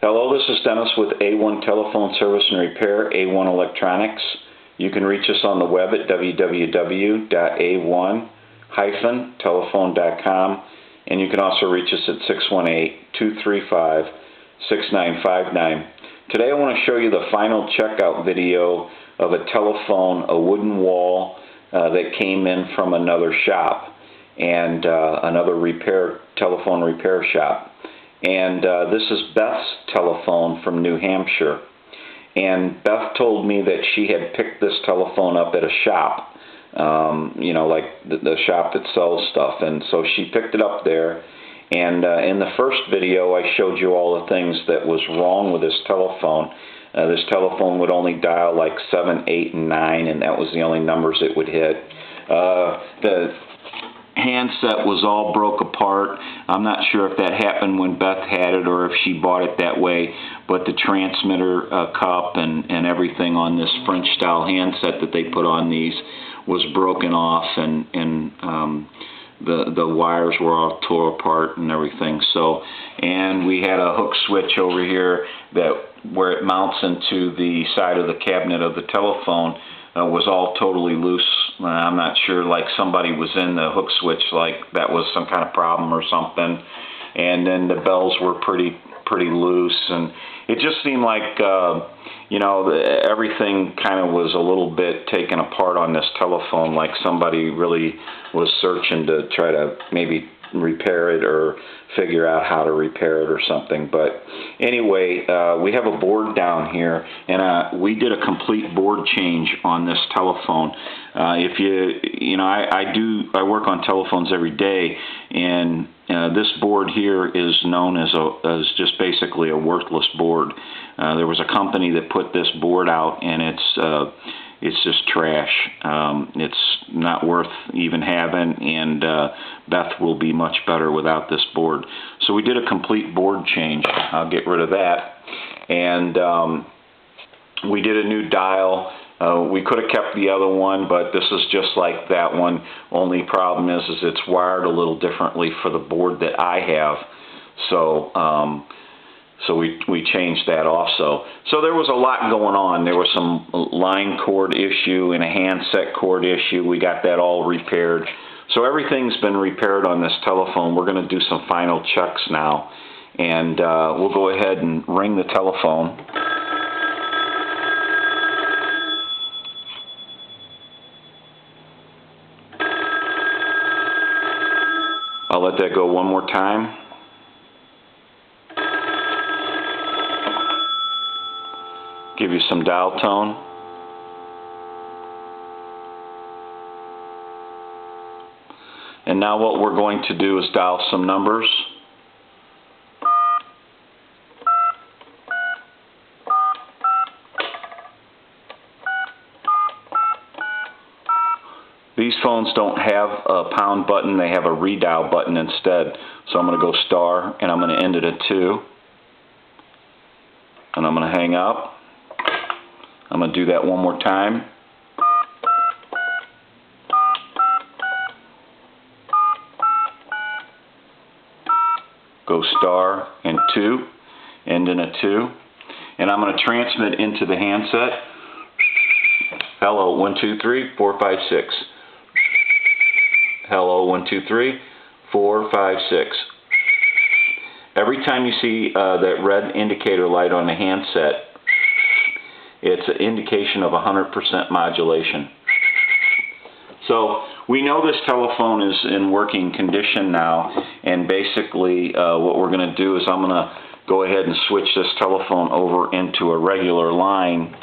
Hello, this is Dennis with A1 Telephone Service and Repair, A1 Electronics. You can reach us on the web at www.a1-telephone.com, and you can also reach us at 618-235-6959. Today I want to show you the final checkout video of a telephone, a wooden wall that came in from another shop, and another telephone repair shop. And this is Beth's telephone from New Hampshire. And Beth told me that she had picked this telephone up at a shop, you know, like the shop that sells stuff. And so she picked it up there. And in the first video, I showed you all the things that was wrong with this telephone. This telephone would only dial like 7, 8, and 9, and that was the only numbers it would hit. The handset was all broke apart. I'm not sure if that happened when Beth had it or if she bought it that way, but the transmitter cup and everything on this French style handset that they put on these was broken off, and the wires were all tore apart and everything. So, and we had a hook switch over here where it mounts into the side of the cabinet of the telephone was all totally loose. I'm not sure, like somebody was in the hook switch, like that was some kind of problem or something. And then the bells were pretty loose, and it just seemed like you know, everything kind of was a little bit taken apart on this telephone, like somebody really was searching to try to maybe repair it or figure out how to repair it or something. But anyway, we have a board down here, and we did a complete board change on this telephone. If you know, I work on telephones every day, and this board here is known as just basically a worthless board. There was a company that put this board out, and it's just trash. It's not worth even having, and Beth will be much better without this board. So we did a complete board change. I'll get rid of that. And we did a new dial. We could have kept the other one, but this is just like that one. Only problem is it's wired a little differently for the board that I have. So so we changed that also. So there was a lot going on. There was some line cord issue and a handset cord issue. We got that all repaired. So everything's been repaired on this telephone. We're going to do some final checks now. And we'll go ahead and ring the telephone. I'll let that go one more time. Give you some dial tone. And now what we're going to do is dial some numbers. These phones don't have a pound button, they have a redial button instead. So I'm going to go star, and I'm going to end it at 2. And I'm going to hang up. I'm going to do that one more time. Go star and 2, end in a 2. And I'm going to transmit into the handset. Hello, 1, 2, 3, 4, 5, 6. Hello, 1, 2, 3, 4, 5, 6. Every time you see that red indicator light on the handset, it's an indication of 100% modulation. So we know this telephone is in working condition now, and basically what we're going to do is I'm going to go ahead and switch this telephone over into a regular line.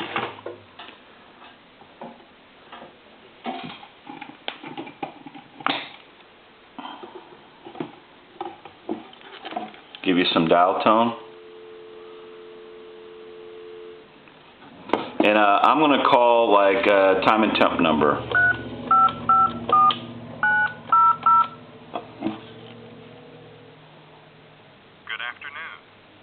Give you some dial tone. And I'm going to call like time and temp number. Good afternoon.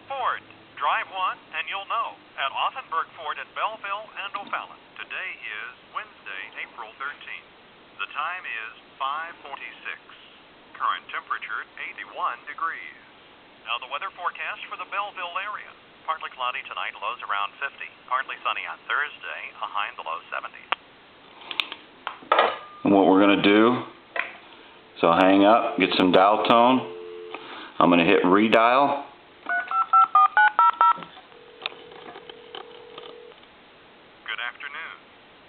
Ford, drive one and you'll know at Offenburg Ford at Belleville and O'Fallon. Today is Wednesday, April 13th. The time is 5:46. Current temperature 81 degrees. Now the weather forecast for the Belleville area. Partly cloudy tonight, lows around 50. Partly sunny on Thursday, a high in the low 70s. And what we're going to do is I'll hang up, get some dial tone. I'm going to hit redial. Good afternoon.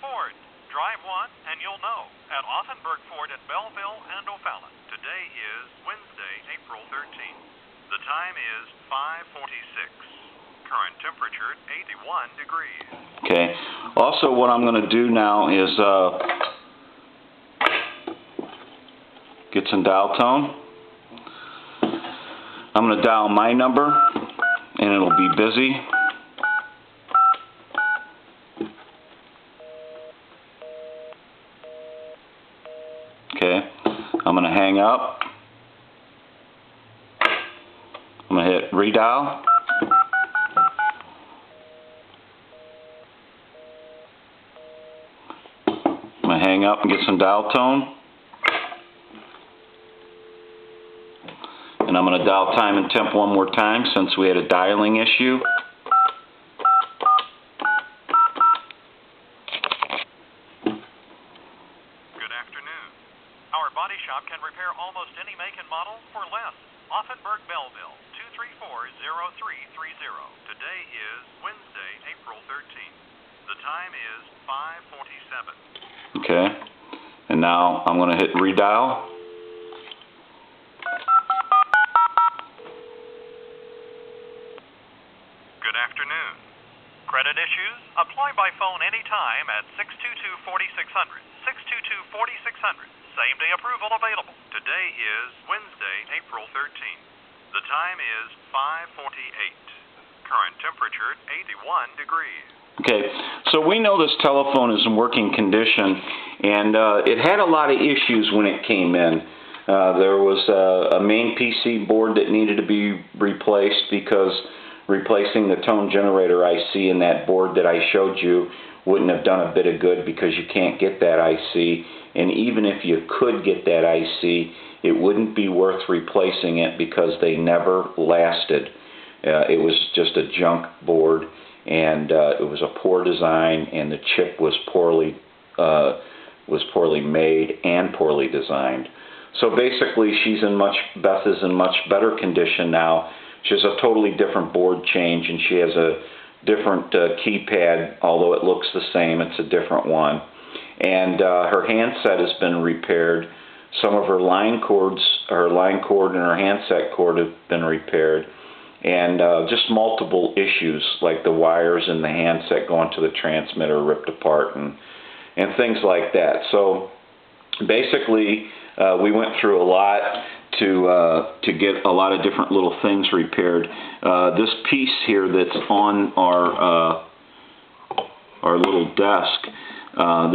Ford, drive one and you'll know at Offenburg Ford at Belleville and O'Fallon. Today is Wednesday, April 13th. The time is 5:46. Current temperature 81 degrees. Okay. Also, what I'm going to do now is get some dial tone. I'm going to dial my number, and it'll be busy. Okay. I'm going to hang up. I'm going to hit redial. I'm going to hang up and get some dial tone. And I'm going to dial time and temp one more time since we had a dialing issue. Good afternoon. Our body shop can repair almost any make and model for less. Offenburg Belleville, 234-0330. Today is Wednesday, April 13th. The time is 5:47. Okay. And now I'm going to hit redial. Good afternoon. Credit issues? Apply by phone anytime at 622-4600. 622-4600. Same day approval available. Today is Wednesday, April 13th. The time is 5:48. Current temperature 81 degrees. Okay, so we know this telephone is in working condition, and it had a lot of issues when it came in. There was a main PC board that needed to be replaced because replacing the tone generator IC in that board that I showed you wouldn't have done a bit of good because you can't get that IC, and even if you could get that IC, it wouldn't be worth replacing it because they never lasted. It was just a junk board, and it was a poor design, and the chip was poorly made and poorly designed. So basically, Beth is in much better condition now. She has a totally different board change, and she has a different keypad, although it looks the same, it's a different one. And her handset has been repaired. Some of her line cord and her handset cord have been repaired. And just multiple issues, like the wires in the handset going to the transmitter ripped apart and things like that. So basically, we went through a lot to get a lot of different little things repaired. This piece here that's on our little desk,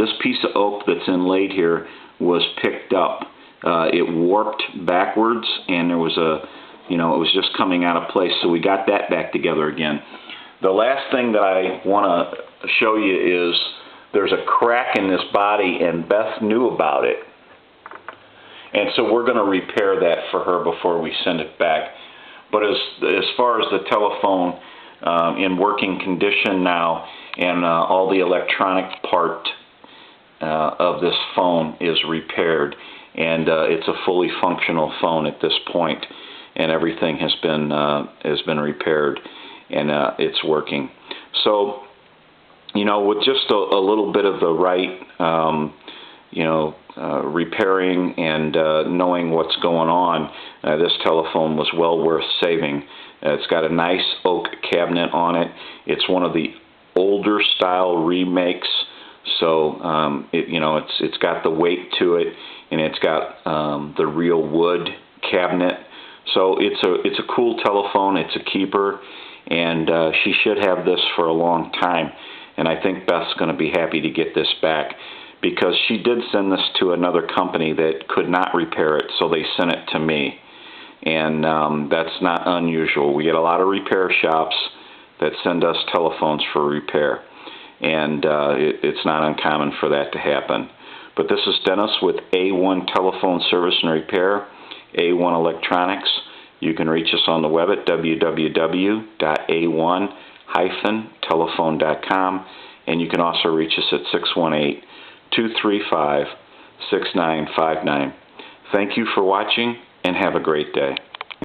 this piece of oak that's inlaid here was picked up. It warped backwards, and there was it was just coming out of place, so we got that back together again. The last thing that I want to show you is there's a crack in this body, and Beth knew about it. And so we're going to repair that for her before we send it back. But as far as the telephone in working condition now, and all the electronic part of this phone is repaired, and it's a fully functional phone at this point, and everything has been repaired, and it's working. So, with just a little bit of the right, repairing and knowing what's going on, this telephone was well worth saving. It's got a nice oak cabinet on it. It's one of the older style remakes, so it's got the weight to it, and it's got the real wood cabinet. So it's a cool telephone. It's a keeper, and she should have this for a long time. And I think Beth's going to be happy to get this back, because she did send this to another company that could not repair it, so they sent it to me. And that's not unusual. We get a lot of repair shops that send us telephones for repair, and it's not uncommon for that to happen. But this is Dennis with A1 Telephone Service and Repair, A1 Electronics. You can reach us on the web at www.a1-electronics.com. ford-telephone.com, and you can also reach us at 618-235-6959. Thank you for watching, and have a great day.